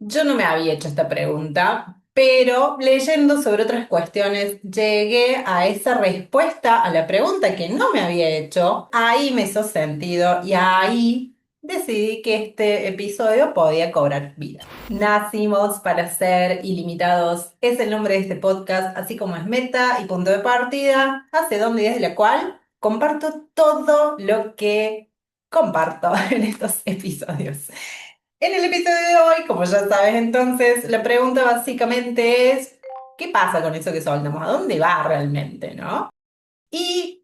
Yo no me había hecho esta pregunta, pero leyendo sobre otras cuestiones llegué a esa respuesta a la pregunta que no me había hecho. Ahí me hizo sentido y ahí decidí que este episodio podía cobrar vida. Nacimos para ser ilimitados. Es el nombre de este podcast, así como es meta y punto de partida, hace 2 días de la cual comparto todo lo que comparto en estos episodios. En el episodio de hoy, como ya sabes entonces, la pregunta básicamente es, ¿qué pasa con eso que soltamos? ¿A dónde va realmente, no? Y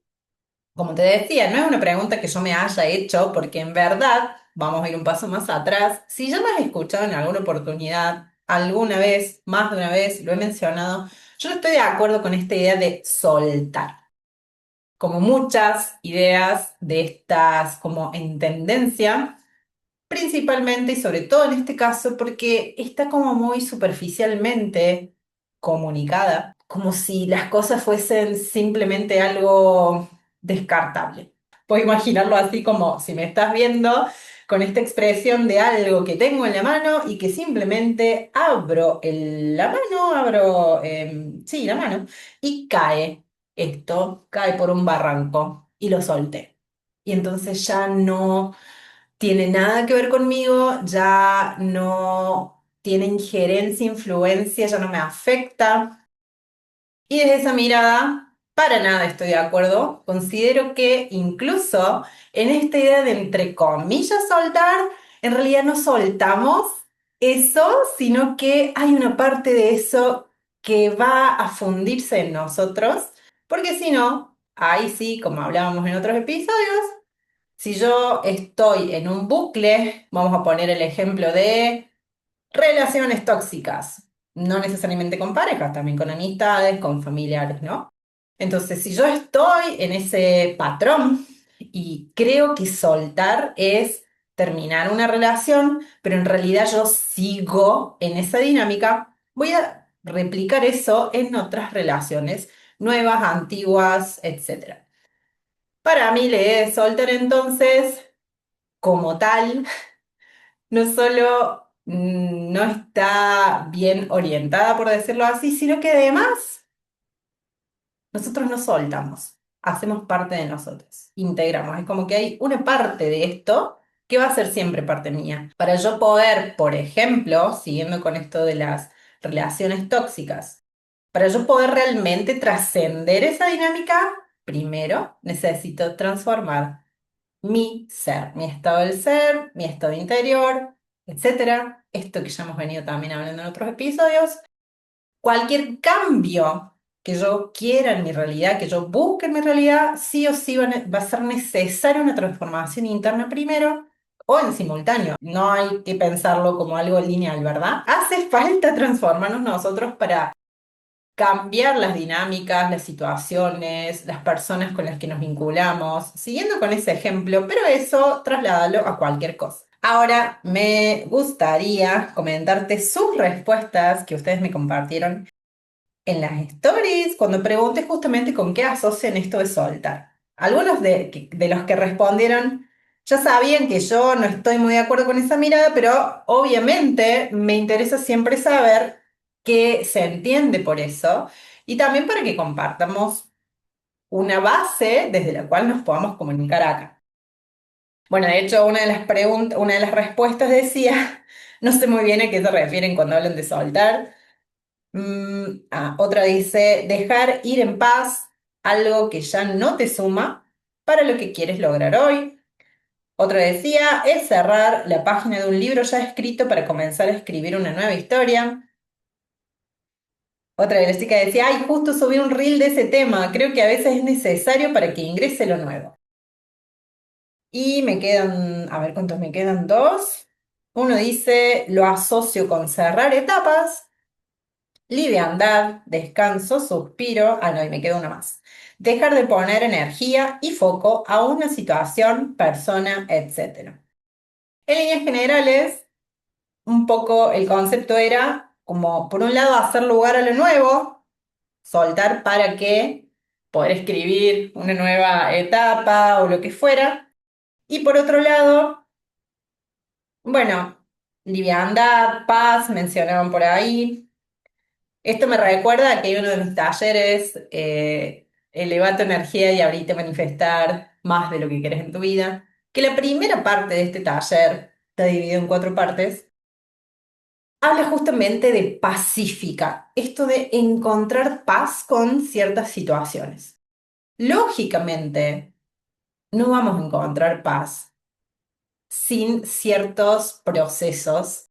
como te decía, no es una pregunta que yo me haya hecho porque en verdad, vamos a ir un paso más atrás, si ya me has escuchado en alguna oportunidad, alguna vez, más de una vez, lo he mencionado, yo no estoy de acuerdo con esta idea de soltar. Como muchas ideas de estas como en tendencia, principalmente y sobre todo en este caso porque está como muy superficialmente comunicada, como si las cosas fuesen simplemente algo descartable. Puedo imaginarlo así como si me estás viendo con esta expresión de algo que tengo en la mano y que simplemente abro la mano, sí, la mano, y cae. Esto cae por un barranco y lo solté. Y entonces ya no tiene nada que ver conmigo, ya no tiene injerencia, influencia, ya no me afecta. Y desde esa mirada, para nada estoy de acuerdo. Considero que incluso en esta idea de entre comillas soltar, en realidad no soltamos eso, sino que hay una parte de eso que va a fundirse en nosotros, porque si no, ahí sí, como hablábamos en otros episodios, si yo estoy en un bucle, vamos a poner el ejemplo de relaciones tóxicas, no necesariamente con parejas, también con amistades, con familiares, ¿no? Entonces, si yo estoy en ese patrón y creo que soltar es terminar una relación, pero en realidad yo sigo en esa dinámica, voy a replicar eso en otras relaciones nuevas, antiguas, etcétera. Para mí, la idea de soltar entonces como tal, no solo no está bien orientada, por decirlo así, sino que además nosotros no soltamos, hacemos parte de nosotros, integramos. Es como que hay una parte de esto que va a ser siempre parte mía. Para yo poder, por ejemplo, siguiendo con esto de las relaciones tóxicas, para yo poder realmente trascender esa dinámica, primero necesito transformar mi ser, mi estado del ser, mi estado interior, etcétera. Esto que ya hemos venido también hablando en otros episodios. Cualquier cambio que yo quiera en mi realidad, que yo busque en mi realidad, sí o sí va a ser necesaria una transformación interna primero o en simultáneo. No hay que pensarlo como algo lineal, ¿verdad? Hace falta transformarnos nosotros para cambiar las dinámicas, las situaciones, las personas con las que nos vinculamos, siguiendo con ese ejemplo, pero eso trasládalo a cualquier cosa. Ahora me gustaría comentarte sus respuestas que ustedes me compartieron en las stories cuando pregunté justamente con qué asocian esto de soltar. Algunos de los que respondieron ya sabían que yo no estoy muy de acuerdo con esa mirada, pero obviamente me interesa siempre saber qué se entiende por eso y también para que compartamos una base desde la cual nos podamos comunicar acá. Bueno, de hecho, una de las preguntas, una de las respuestas decía, no sé muy bien a qué se refieren cuando hablan de soltar. Otra dice, dejar ir en paz algo que ya no te suma para lo que quieres lograr hoy. Otra decía, es cerrar la página de un libro ya escrito para comenzar a escribir una nueva historia. Otra de las chicas decía, ay, justo subí un reel de ese tema, creo que a veces es necesario para que ingrese lo nuevo. Y me quedan, a ver cuántos me quedan, dos. Uno dice, lo asocio con cerrar etapas. Liviandad, descanso, suspiro. Ah, no, y me queda una más. Dejar de poner energía y foco a una situación, persona, etcétera. En líneas generales, un poco el concepto era como, por un lado, hacer lugar a lo nuevo, soltar para que poder escribir una nueva etapa o lo que fuera. Y por otro lado, bueno, liviandad, paz, mencionaban por ahí. Esto me recuerda a que hay uno de mis talleres, eleva tu energía y abrite a manifestar más de lo que querés en tu vida, que la primera parte de este taller está dividido en cuatro partes. Habla justamente de pacífica, esto de encontrar paz con ciertas situaciones. Lógicamente, no vamos a encontrar paz sin ciertos procesos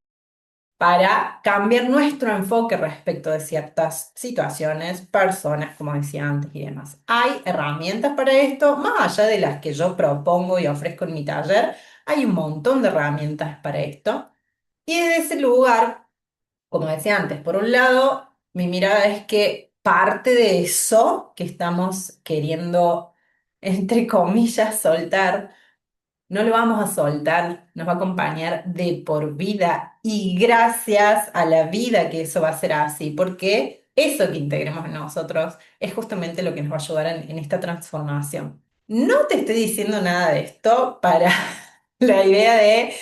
para cambiar nuestro enfoque respecto de ciertas situaciones, personas, como decía antes y demás. Hay herramientas para esto, más allá de las que yo propongo y ofrezco en mi taller, hay un montón de herramientas para esto. Y desde ese lugar, como decía antes, por un lado, mi mirada es que parte de eso que estamos queriendo, entre comillas, soltar, no lo vamos a soltar, nos va a acompañar de por vida y gracias a la vida que eso va a ser así, porque eso que integremos en nosotros es justamente lo que nos va a ayudar en esta transformación. No te estoy diciendo nada de esto para la idea de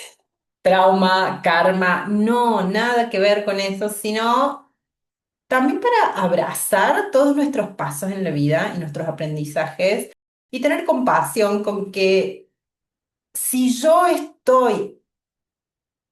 trauma, karma, no, nada que ver con eso, sino también para abrazar todos nuestros pasos en la vida y nuestros aprendizajes y tener compasión con que si yo estoy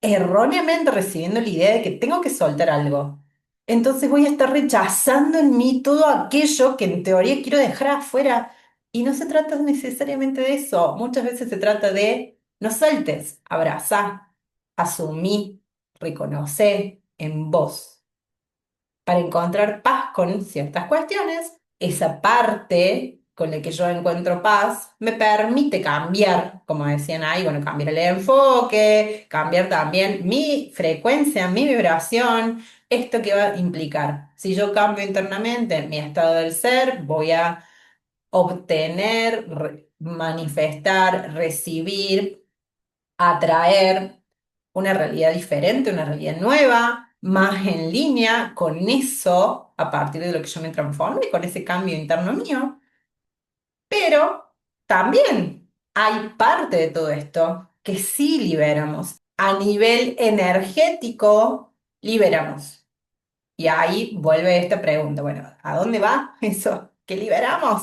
erróneamente recibiendo la idea de que tengo que soltar algo, entonces voy a estar rechazando en mí todo aquello que en teoría quiero dejar afuera. Y no se trata necesariamente de eso. Muchas veces se trata de no sueltes, abrazá, asumí, reconoce en vos para encontrar paz con ciertas cuestiones. Esa parte con la que yo encuentro paz me permite cambiar, como decían ahí, bueno, cambiar el enfoque, cambiar también mi frecuencia, mi vibración. ¿Esto qué va a implicar? Si yo cambio internamente mi estado del ser, voy a obtener, manifestar, recibir, atraer una realidad diferente, una realidad nueva, más en línea con eso, a partir de lo que yo me transforme, con ese cambio interno mío. Pero también hay parte de todo esto que sí liberamos. A nivel energético, liberamos. Y ahí vuelve esta pregunta, bueno, ¿a dónde va eso que liberamos?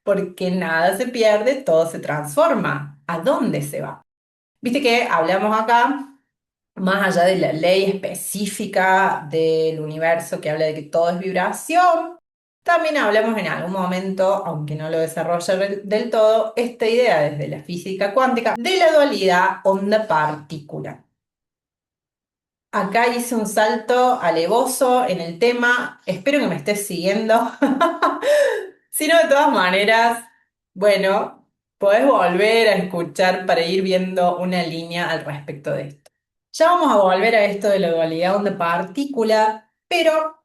Porque nada se pierde, todo se transforma. ¿A dónde se va? Viste que hablamos acá más allá de la ley específica del universo que habla de que todo es vibración, también hablamos en algún momento, aunque no lo desarrolla del todo, esta idea desde la física cuántica de la dualidad onda-partícula. Acá hice un salto alevoso en el tema, espero que me estés siguiendo. Si no, de todas maneras, bueno, podés volver a escuchar para ir viendo una línea al respecto de esto. Ya vamos a volver a esto de la dualidad onda partícula, pero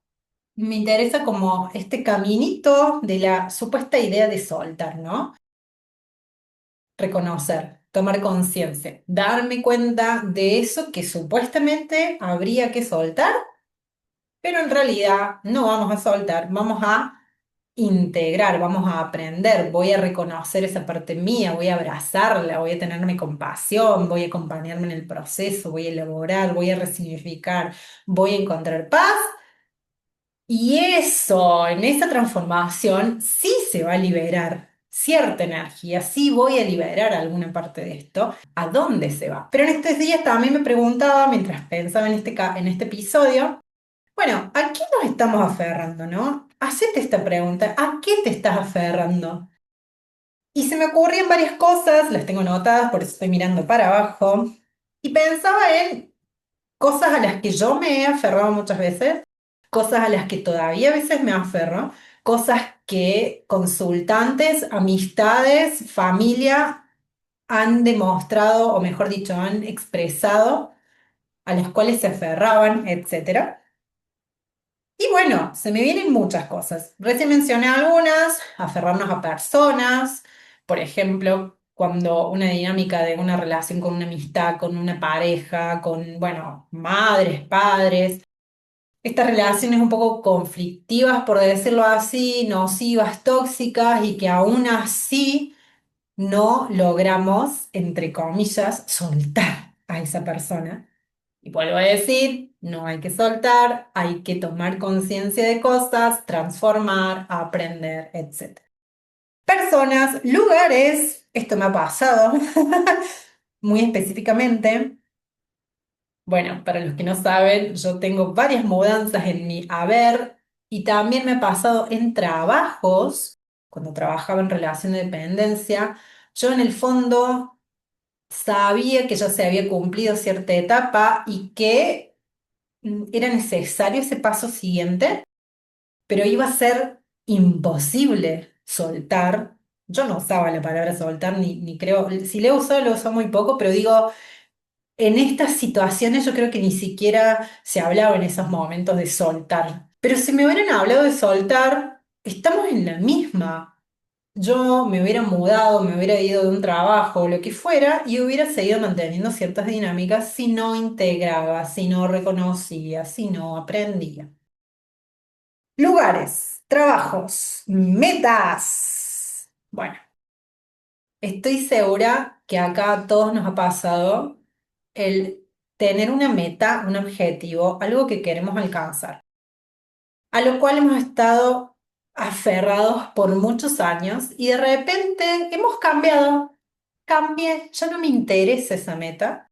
me interesa como este caminito de la supuesta idea de soltar, ¿no? Reconocer, tomar conciencia, darme cuenta de eso que supuestamente habría que soltar, pero en realidad no vamos a soltar, vamos a integrar, vamos a aprender, voy a reconocer esa parte mía, voy a abrazarla, voy a tenerme compasión, voy a acompañarme en el proceso, voy a elaborar, voy a resignificar, voy a encontrar paz. Y eso, en esa transformación, sí se va a liberar cierta energía, sí voy a liberar alguna parte de esto. ¿A dónde se va? Pero en estos días también me preguntaba, mientras pensaba en en este episodio, bueno, ¿a qué nos estamos aferrando, no? Hacete esta pregunta, ¿a qué te estás aferrando? Y se me ocurrían varias cosas, las tengo anotadas, por eso estoy mirando para abajo, y pensaba en cosas a las que yo me he aferrado muchas veces, cosas a las que todavía a veces me aferro, cosas que consultantes, amistades, familia han demostrado, o mejor dicho, han expresado, a las cuales se aferraban, etcétera. Y bueno, se me vienen muchas cosas. Recién mencioné algunas, aferrarnos a personas, por ejemplo, cuando una dinámica de una relación con una amistad, con una pareja, con, bueno, madres, padres, estas relaciones un poco conflictivas, por decirlo así, nocivas, tóxicas, y que aún así no logramos, entre comillas, soltar a esa persona. Y vuelvo a decir, no hay que soltar, hay que tomar conciencia de cosas, transformar, aprender, etc. Personas, lugares, esto me ha pasado muy específicamente. Bueno, para los que no saben, yo tengo varias mudanzas en mi haber y también me ha pasado en trabajos, cuando trabajaba en relación de dependencia, yo en el fondo sabía que ya se había cumplido cierta etapa y que era necesario ese paso siguiente, pero iba a ser imposible soltar. Yo no usaba la palabra soltar, ni creo, si le he usado, lo uso muy poco, pero digo, en estas situaciones yo creo que ni siquiera se hablaba en esos momentos de soltar. Pero si me hubieran hablado de soltar, estamos en la misma. Yo me hubiera mudado, me hubiera ido de un trabajo o lo que fuera y hubiera seguido manteniendo ciertas dinámicas si no integraba, si no reconocía, si no aprendía. Lugares, trabajos, metas. Bueno, estoy segura que acá a todos nos ha pasado el tener una meta, un objetivo, algo que queremos alcanzar, a lo cual hemos estado aferrados por muchos años y de repente hemos cambiado. Cambié, ya no me interesa esa meta,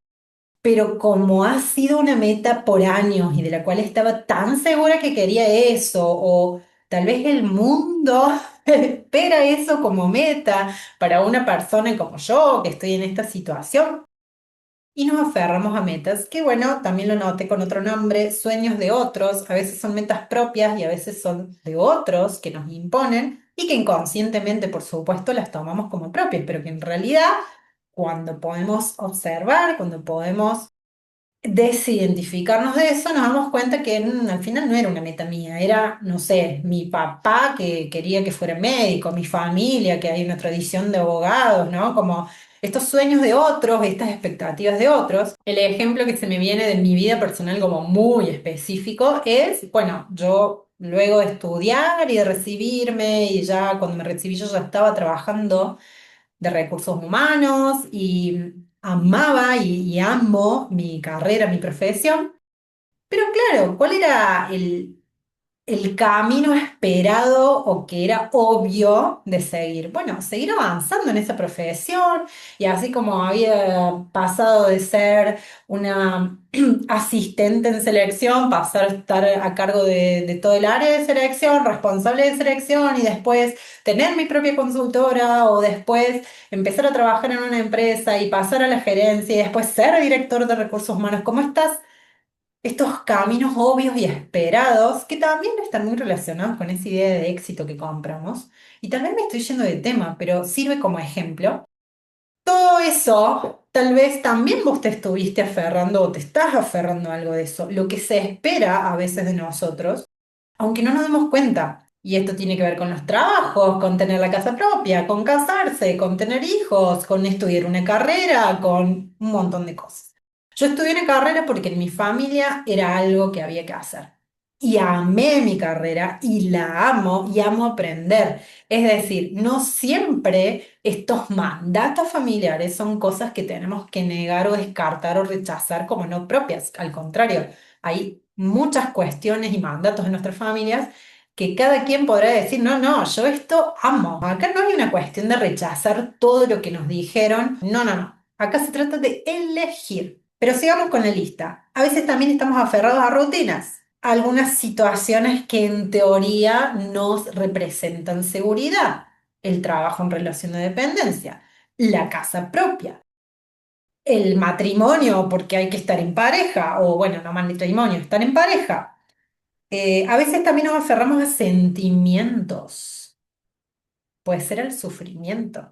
pero como ha sido una meta por años y de la cual estaba tan segura que quería eso, o tal vez el mundo espera eso como meta para una persona como yo que estoy en esta situación, y nos aferramos a metas, que bueno, también lo noté con otro nombre, sueños de otros, a veces son metas propias y a veces son de otros que nos imponen y que inconscientemente, por supuesto, las tomamos como propias, pero que en realidad, cuando podemos observar, cuando podemos desidentificarnos de eso, nos damos cuenta que al final no era una meta mía, era, no sé, mi papá que quería que fuera médico, mi familia, que hay una tradición de abogados, ¿no? Como estos sueños de otros, estas expectativas de otros. El ejemplo que se me viene de mi vida personal como muy específico es, bueno, yo luego de estudiar y de recibirme, y ya cuando me recibí yo ya estaba trabajando de recursos humanos y amaba y amo mi carrera, mi profesión. Pero claro, ¿cuál era el camino esperado o que era obvio de seguir? Bueno, seguir avanzando en esa profesión y así como había pasado de ser una asistente en selección, pasar a estar a cargo de todo el área de selección, responsable de selección y después tener mi propia consultora o después empezar a trabajar en una empresa y pasar a la gerencia y después ser director de recursos humanos. ¿Cómo estás? Estos caminos obvios y esperados que también están muy relacionados con esa idea de éxito que compramos. Y tal vez me estoy yendo de tema, pero sirve como ejemplo. Todo eso, tal vez también vos te estuviste aferrando o te estás aferrando a algo de eso, lo que se espera a veces de nosotros, aunque no nos demos cuenta. Y esto tiene que ver con los trabajos, con tener la casa propia, con casarse, con tener hijos, con estudiar una carrera, con un montón de cosas. Yo estudié una carrera porque en mi familia era algo que había que hacer. Y amé mi carrera y amo aprender. Es decir, no siempre estos mandatos familiares son cosas que tenemos que negar o descartar o rechazar como no propias. Al contrario, hay muchas cuestiones y mandatos en nuestras familias que cada quien podrá decir, no, no, yo esto amo. Acá no hay una cuestión de rechazar todo lo que nos dijeron. No, no, no. Acá se trata de elegir. Pero sigamos con la lista. A veces también estamos aferrados a rutinas, a algunas situaciones que en teoría nos representan seguridad. El trabajo en relación de dependencia, la casa propia, el matrimonio porque hay que estar en pareja, o bueno, no matrimonio, estar en pareja. A veces también nos aferramos a sentimientos, puede ser el sufrimiento.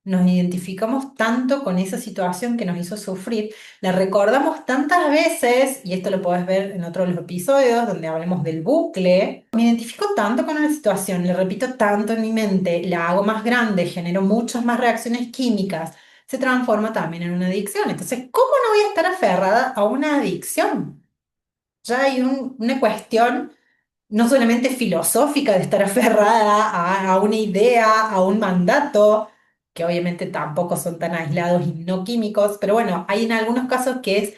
Nos identificamos tanto con esa situación que nos hizo sufrir, la recordamos tantas veces, y esto lo podés ver en otro de los episodios donde hablemos del bucle. Me identifico tanto con una situación, le repito tanto en mi mente, la hago más grande, genero muchas más reacciones químicas, se transforma también en una adicción. Entonces, ¿cómo no voy a estar aferrada a una adicción? Ya hay una cuestión no solamente filosófica de estar aferrada a una idea, a un mandato, que obviamente tampoco son tan aislados y no químicos, pero bueno, hay en algunos casos que es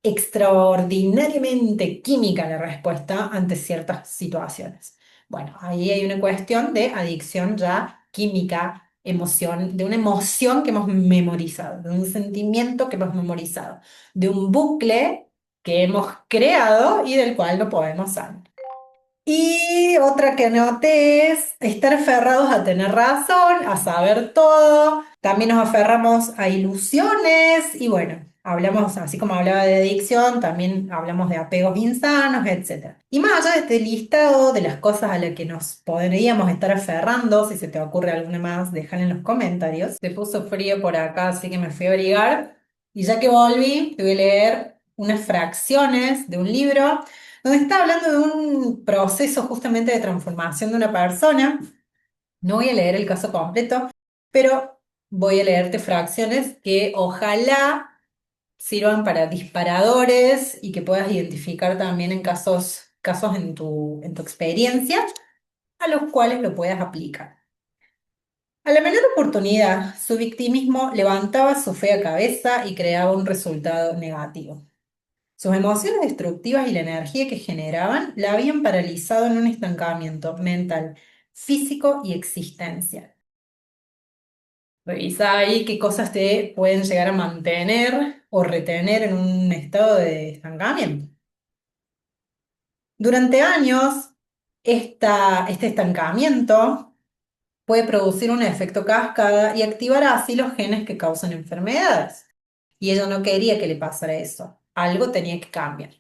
extraordinariamente química la respuesta ante ciertas situaciones. Bueno, ahí hay una cuestión de adicción ya química, emoción, de una emoción que hemos memorizado, de un sentimiento que hemos memorizado, de un bucle que hemos creado y del cual no podemos salir. Y otra que noté es estar aferrados a tener razón, a saber todo. También nos aferramos a ilusiones y bueno, hablamos, así como hablaba de adicción, también hablamos de apegos insanos, etcétera. Y más allá de este listado de las cosas a las que nos podríamos estar aferrando, si se te ocurre alguna más, déjala en los comentarios. Se puso frío por acá, así que me fui a abrigar. Y ya que volví, te voy a leer unas fracciones de un libro donde está hablando de un proceso justamente de transformación de una persona. No voy a leer el caso completo, pero voy a leerte fracciones que ojalá sirvan para disparadores y que puedas identificar también en casos en tu experiencia a los cuales lo puedas aplicar. A la menor oportunidad, su victimismo levantaba su fea cabeza y creaba un resultado negativo. Sus emociones destructivas y la energía que generaban la habían paralizado en un estancamiento mental, físico y existencial. Revisa ahí qué cosas te pueden llegar a mantener o retener en un estado de estancamiento. Durante años, este estancamiento puede producir un efecto cascada y activar así los genes que causan enfermedades. Y ella no quería que le pasara eso. Algo tenía que cambiar.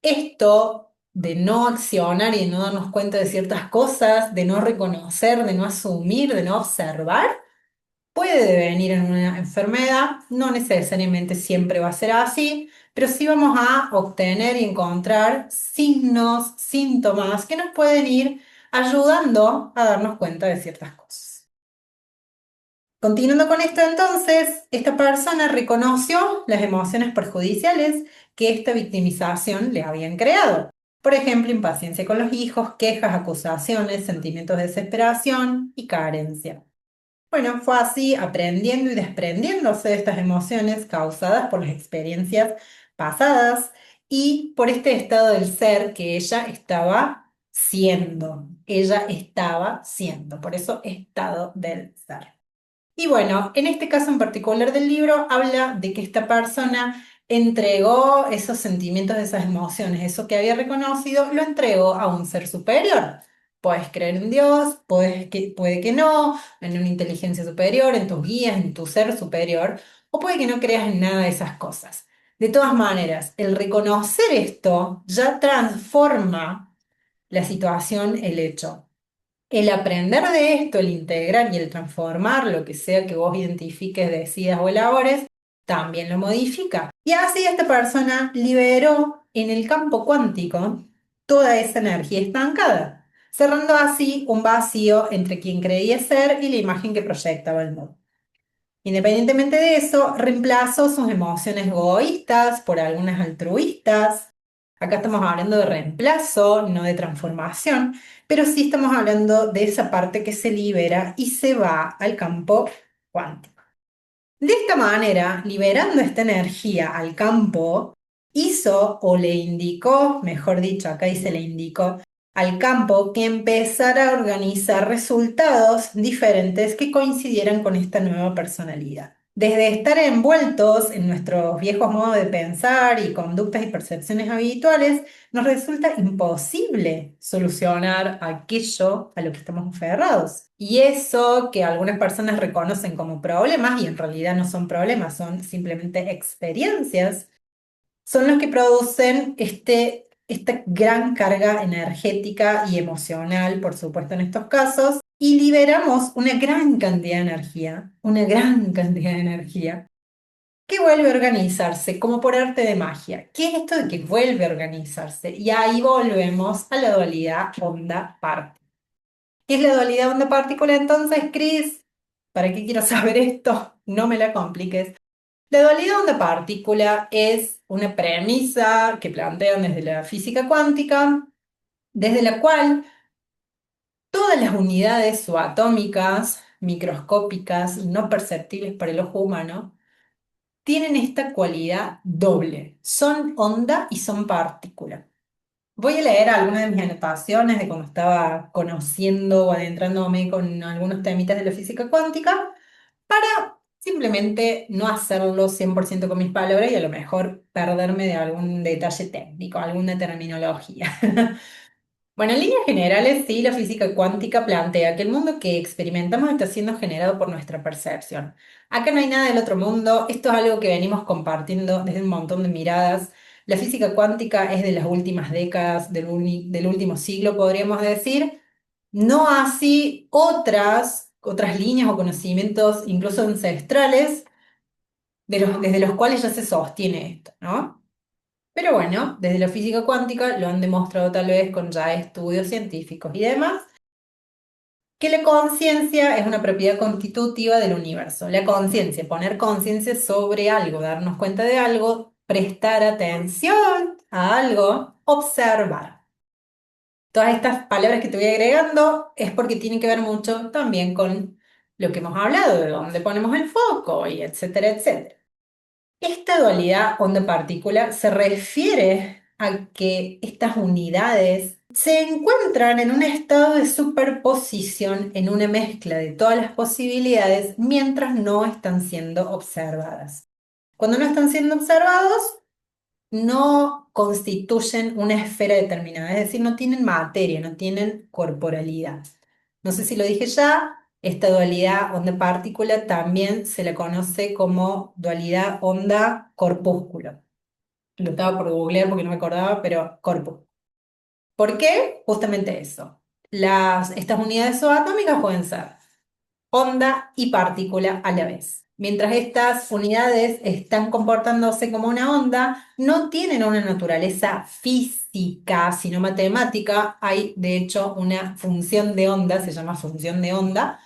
Esto de no accionar y de no darnos cuenta de ciertas cosas, de no reconocer, de no asumir, de no observar, puede devenir en una enfermedad. No necesariamente siempre va a ser así, pero sí vamos a obtener y encontrar signos, síntomas que nos pueden ir ayudando a darnos cuenta de ciertas cosas. Continuando con esto entonces, esta persona reconoció las emociones perjudiciales que esta victimización le habían creado. Por ejemplo, impaciencia con los hijos, quejas, acusaciones, sentimientos de desesperación y carencia. Bueno, fue así aprendiendo y desprendiéndose de estas emociones causadas por las experiencias pasadas y por este estado del ser que ella estaba siendo. Ella estaba siendo, por eso estado del ser. Y bueno, en este caso en particular del libro habla de que esta persona entregó esos sentimientos, esas emociones, eso que había reconocido, lo entregó a un ser superior. Puedes creer en Dios, puede que no, en una inteligencia superior, en tus guías, en tu ser superior, o puede que no creas en nada de esas cosas. De todas maneras, el reconocer esto ya transforma la situación, el hecho. El aprender de esto, el integrar y el transformar lo que sea que vos identifiques, decidas o elabores, también lo modifica. Y así esta persona liberó en el campo cuántico toda esa energía estancada, cerrando así un vacío entre quien creía ser y la imagen que proyectaba el mundo. Independientemente de eso, reemplazó sus emociones egoístas por algunas altruistas. Acá estamos hablando de reemplazo, no de transformación, pero sí estamos hablando de esa parte que se libera y se va al campo cuántico. De esta manera, liberando esta energía al campo, hizo o le indicó, mejor dicho, acá dice le indicó, al campo que empezara a organizar resultados diferentes que coincidieran con esta nueva personalidad. Desde estar envueltos en nuestros viejos modos de pensar y conductas y percepciones habituales, nos resulta imposible solucionar aquello a lo que estamos aferrados. Y eso que algunas personas reconocen como problemas, y en realidad no son problemas, son simplemente experiencias, son los que producen esta gran carga energética y emocional, por supuesto, en estos casos, y liberamos una gran cantidad de energía, una gran cantidad de energía, que vuelve a organizarse, como por arte de magia. ¿Qué es esto de que vuelve a organizarse? Y ahí volvemos a la dualidad onda-partícula. ¿Qué es la dualidad onda-partícula entonces, Cris? ¿Para qué quiero saber esto? No me la compliques. La dualidad onda-partícula es una premisa que plantean desde la física cuántica, desde la cual todas las unidades subatómicas, microscópicas y no perceptibles para el ojo humano, tienen esta cualidad doble. Son onda y son partícula. Voy a leer algunas de mis anotaciones de cuando estaba conociendo o adentrándome con algunos temitas de la física cuántica para simplemente no hacerlo 100% con mis palabras y a lo mejor perderme de algún detalle técnico, alguna terminología. Bueno, en líneas generales, sí, la física cuántica plantea que el mundo que experimentamos está siendo generado por nuestra percepción. Acá no hay nada del otro mundo, esto es algo que venimos compartiendo desde un montón de miradas. La física cuántica es de las últimas décadas del último siglo, podríamos decir. No así otras líneas o conocimientos, incluso ancestrales, desde los cuales ya se sostiene esto, ¿no? Pero bueno, desde la física cuántica lo han demostrado tal vez con ya estudios científicos y demás, que la conciencia es una propiedad constitutiva del universo. La conciencia, poner conciencia sobre algo, darnos cuenta de algo, prestar atención a algo, observar. Todas estas palabras que te voy agregando es porque tienen que ver mucho también con lo que hemos hablado, de dónde ponemos el foco y etcétera, etcétera. Esta dualidad onda-partícula se refiere a que estas unidades se encuentran en un estado de superposición en una mezcla de todas las posibilidades mientras no están siendo observadas. Cuando no están siendo observados, no constituyen una esfera determinada, es decir, no tienen materia, no tienen corporalidad. No sé si lo dije ya, esta dualidad onda-partícula también se la conoce como dualidad onda-corpúsculo. Lo estaba por googlear porque no me acordaba, pero corpus. ¿Por qué? Justamente eso. Estas unidades subatómicas pueden ser onda y partícula a la vez. Mientras estas unidades están comportándose como una onda, no tienen una naturaleza física, sino matemática. Hay, de hecho, una función de onda, se llama función de onda,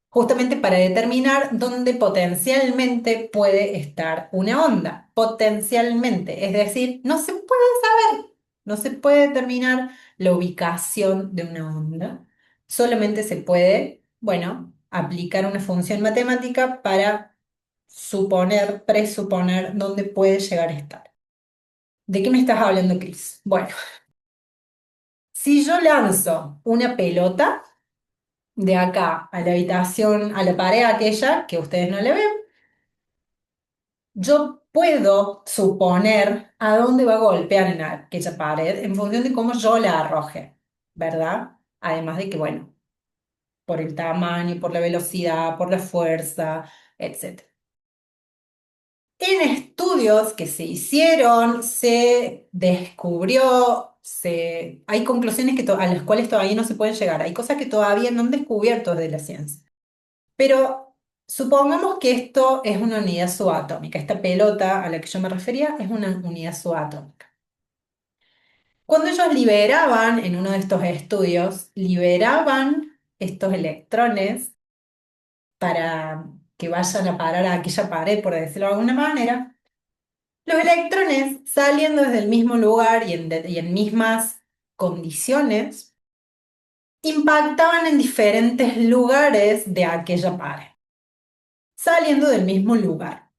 justamente para determinar dónde potencialmente puede estar una onda. Potencialmente, es decir, no se puede saber, no se puede determinar la ubicación de una onda. Solamente se puede, bueno, aplicar una función matemática para suponer, presuponer dónde puede llegar a estar. ¿De qué me estás hablando, Cris? Bueno, si yo lanzo una pelota de acá a la habitación, a la pared aquella que ustedes no le ven, yo puedo suponer a dónde va a golpear en aquella pared en función de cómo yo la arroje, ¿verdad? Además de que, bueno, por el tamaño, por la velocidad, por la fuerza, etc. En estudios que se hicieron, se descubrió, hay conclusiones a las cuales todavía no se pueden llegar, hay cosas que todavía no han descubierto de la ciencia. Pero supongamos que esto es una unidad subatómica. Esta pelota a la que yo me refería es una unidad subatómica. Cuando ellos liberaban, en uno de estos estudios, liberaban estos electrones para que vayan a parar a aquella pared, por decirlo de alguna manera, los electrones saliendo desde el mismo lugar y en mismas condiciones, impactaban en diferentes lugares de aquella pared, saliendo del mismo lugar.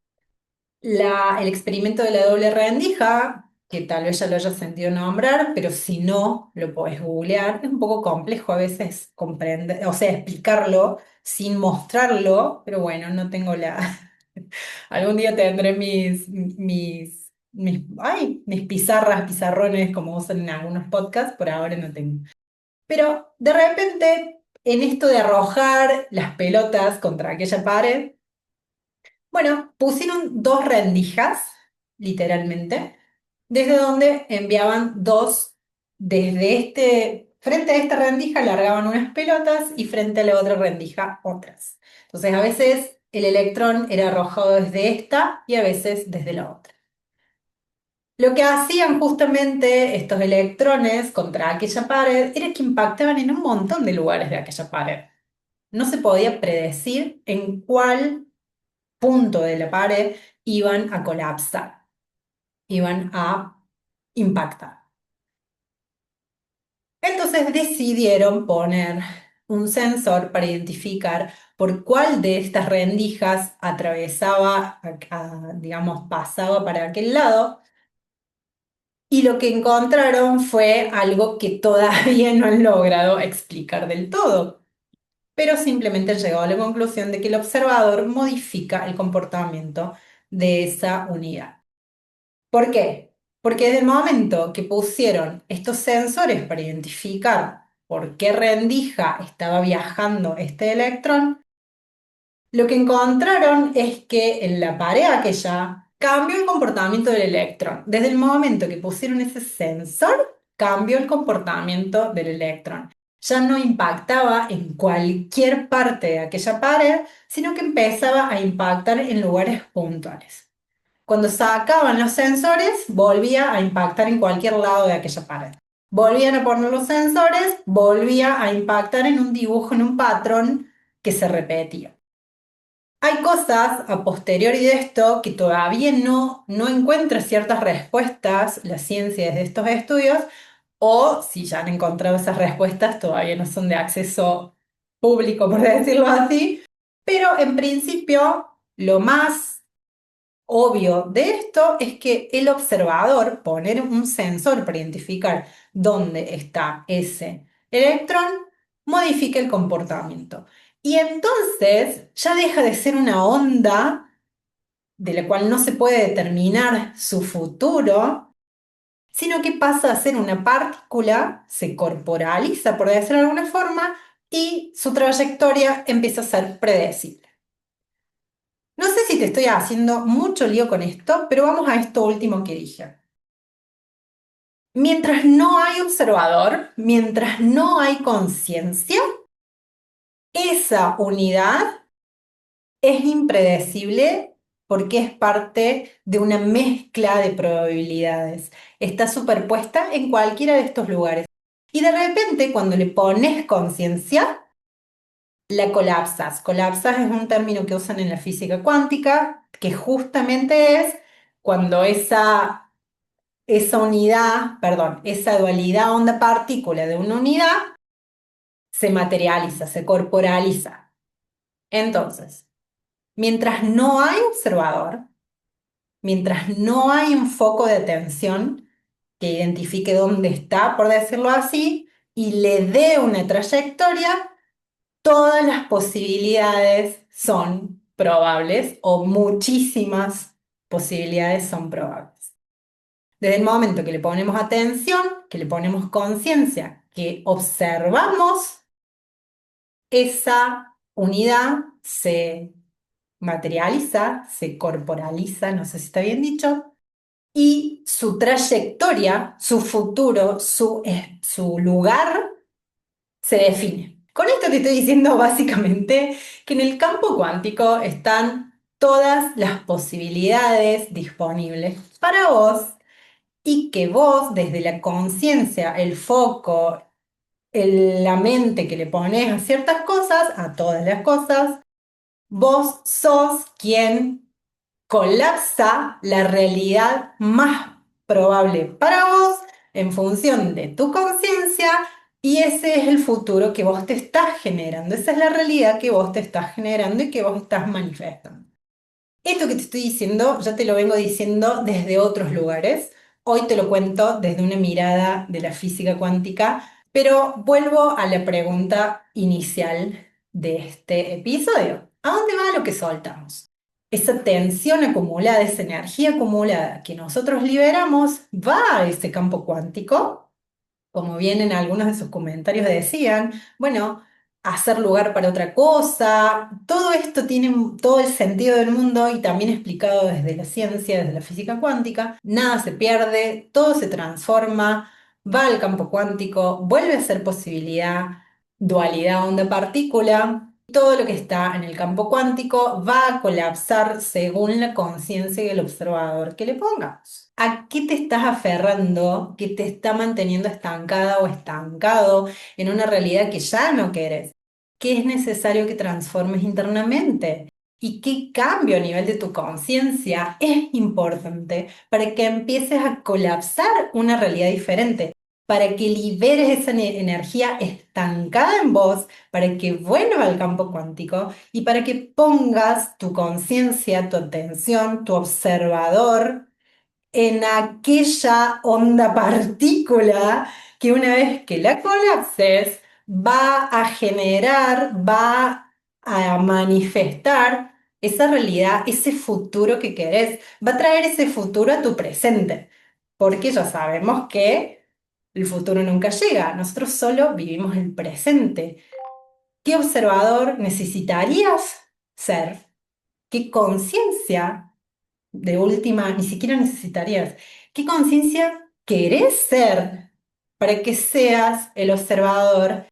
El experimento de la doble rendija, que tal vez ya lo hayas sentido nombrar, pero si no, lo podés googlear. Es un poco complejo a veces comprender, o sea, explicarlo sin mostrarlo, pero bueno, no tengo la... Algún día tendré mis pizarras, pizarrones, como usan en algunos podcasts, por ahora no tengo. Pero de repente, en esto de arrojar las pelotas contra aquella pared, bueno, pusieron dos rendijas, literalmente, desde donde enviaban frente a esta rendija largaban unas pelotas y frente a la otra rendija otras. Entonces a veces el electrón era arrojado desde esta y a veces desde la otra. Lo que hacían justamente estos electrones contra aquella pared era que impactaban en un montón de lugares de aquella pared. No se podía predecir en cuál punto de la pared iban a colapsar, iban a impactar. Entonces decidieron poner un sensor para identificar por cuál de estas rendijas atravesaba, digamos, pasaba para aquel lado. Y lo que encontraron fue algo que todavía no han logrado explicar del todo, pero simplemente han llegado a la conclusión de que el observador modifica el comportamiento de esa unidad. ¿Por qué? Porque desde el momento que pusieron estos sensores para identificar por qué rendija estaba viajando este electrón, lo que encontraron es que en la pared aquella cambió el comportamiento del electrón. Desde el momento que pusieron ese sensor, cambió el comportamiento del electrón. Ya no impactaba en cualquier parte de aquella pared, sino que empezaba a impactar en lugares puntuales. Cuando sacaban los sensores, volvía a impactar en cualquier lado de aquella pared. Volvían a poner los sensores, volvía a impactar en un dibujo, en un patrón que se repetía. Hay cosas a posteriori de esto que todavía no encuentra ciertas respuestas la ciencia desde estos estudios, o si ya han encontrado esas respuestas, todavía no son de acceso público, por decirlo así, pero en principio lo más obvio de esto es que el observador, poner un sensor para identificar dónde está ese electrón, modifica el comportamiento. Y entonces ya deja de ser una onda de la cual no se puede determinar su futuro, sino que pasa a ser una partícula, se corporaliza, por decirlo de alguna forma, y su trayectoria empieza a ser predecible. No sé si te estoy haciendo mucho lío con esto, pero vamos a esto último que dije. Mientras no hay observador, mientras no hay conciencia, esa unidad es impredecible porque es parte de una mezcla de probabilidades. Está superpuesta en cualquiera de estos lugares. Y de repente, cuando le pones conciencia, la colapsas. Colapsas es un término que usan en la física cuántica, que justamente es cuando esa unidad, perdón, esa dualidad onda-partícula de una unidad se materializa, se corporaliza. Entonces, mientras no hay observador, mientras no hay un foco de atención que identifique dónde está, por decirlo así, y le dé una trayectoria, todas las posibilidades son probables o muchísimas posibilidades son probables. Desde el momento que le ponemos atención, que le ponemos conciencia, que observamos, esa unidad se materializa, se corporaliza, no sé si está bien dicho, y su trayectoria, su futuro, su lugar se define. Con esto te estoy diciendo básicamente que en el campo cuántico están todas las posibilidades disponibles para vos y que vos desde la conciencia, el foco, la mente que le pones a ciertas cosas, a todas las cosas, vos sos quien colapsa la realidad más probable para vos en función de tu conciencia y ese es el futuro que vos te estás generando, esa es la realidad que vos te estás generando y que vos estás manifestando. Esto que te estoy diciendo, ya te lo vengo diciendo desde otros lugares. Hoy te lo cuento desde una mirada de la física cuántica, pero vuelvo a la pregunta inicial de este episodio. ¿A dónde va lo que soltamos? Esa tensión acumulada, esa energía acumulada que nosotros liberamos, va a ese campo cuántico como bien en algunos de sus comentarios decían, bueno, hacer lugar para otra cosa, todo esto tiene todo el sentido del mundo y también explicado desde la ciencia, desde la física cuántica, nada se pierde, todo se transforma, va al campo cuántico, vuelve a ser posibilidad, dualidad onda-partícula. Todo lo que está en el campo cuántico va a colapsar según la conciencia y el observador que le pongamos. ¿A qué te estás aferrando que te está manteniendo estancada o estancado en una realidad que ya no querés? ¿Qué es necesario que transformes internamente? ¿Y qué cambio a nivel de tu conciencia es importante para que empieces a colapsar una realidad diferente? para que liberes esa energía estancada en vos, para que vuelva al campo cuántico y para que pongas tu conciencia, tu atención, tu observador en aquella onda partícula que una vez que la colapses va a generar, va a manifestar esa realidad, ese futuro que querés, va a traer ese futuro a tu presente, porque ya sabemos que el futuro nunca llega, nosotros solo vivimos el presente. ¿Qué observador necesitarías ser? ¿Qué conciencia? De última, ni siquiera necesitarías. ¿Qué conciencia querés ser para que seas el observador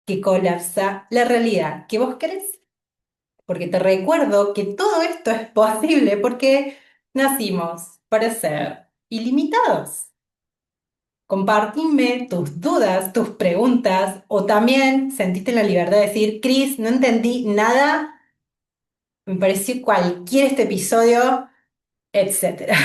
que colapsa la realidad que vos querés? Porque te recuerdo que todo esto es posible porque nacimos para ser ilimitados. Compartime tus dudas, tus preguntas, o también sentiste la libertad de decir, Cris, no entendí nada, me pareció cualquier este episodio, etcétera.